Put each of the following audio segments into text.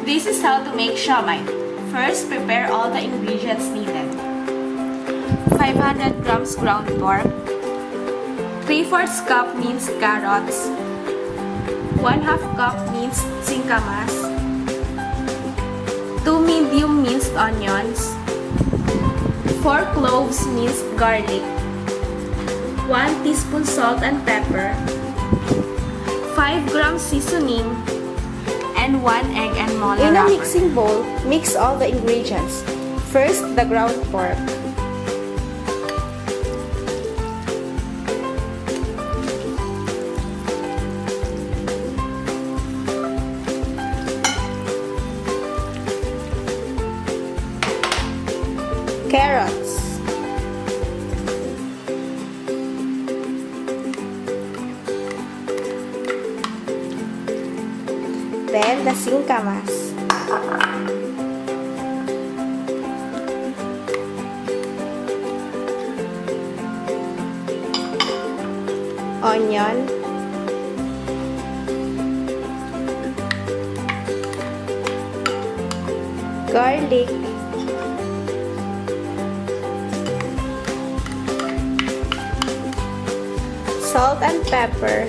This is how to make siomai. First, prepare all the ingredients needed. 500 grams ground pork, 3/4 cup minced carrots, 1/2 cup minced singkamas, 2 medium minced onions, 4 cloves minced garlic, 1 teaspoon salt and pepper, 5 grams seasoning, and 1 egg and mola In a wrapper. mixing bowl, mix all the ingredients. First, the ground pork. Carrots. Then the singkamas. Onion. Garlic. Salt and pepper.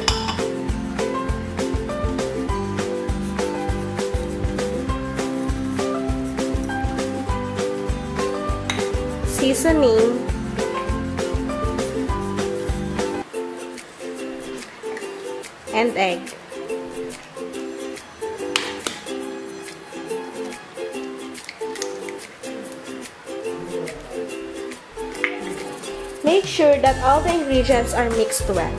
Seasoning. And egg. Make sure that all the ingredients are mixed well.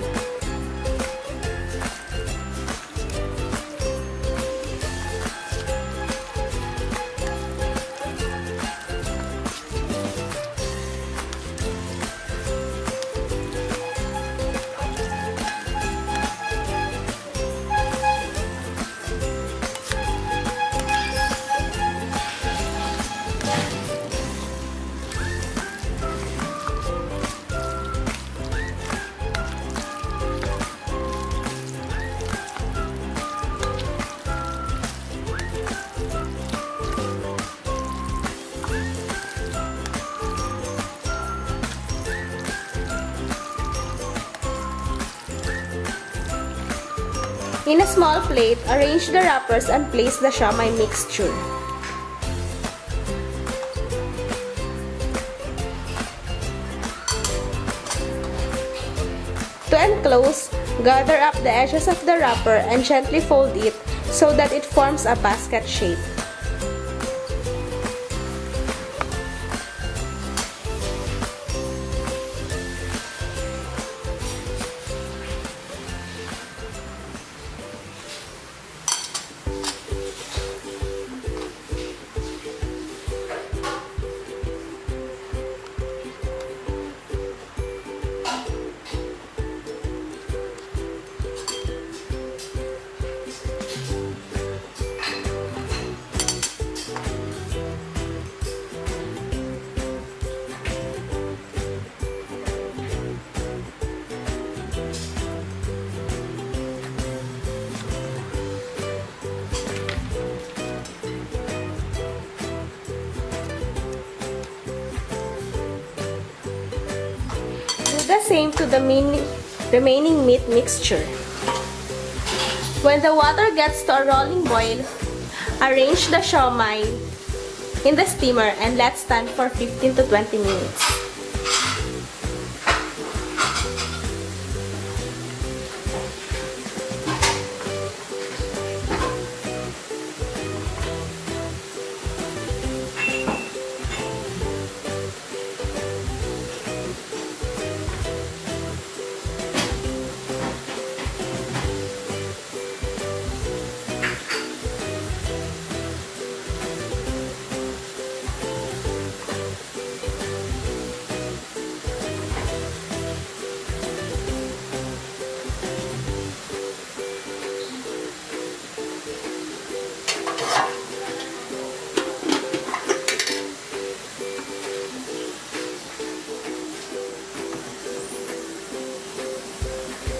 In a small plate, arrange the wrappers and place the siomai mixture. To enclose, gather up the edges of the wrapper and gently fold it so that it forms a basket shape. The same to the remaining meat mixture. When the water gets to a rolling boil, arrange the siomai in the steamer and let stand for 15 to 20 minutes.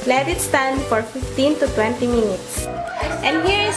Let it stand for 15 to 20 minutes. And here is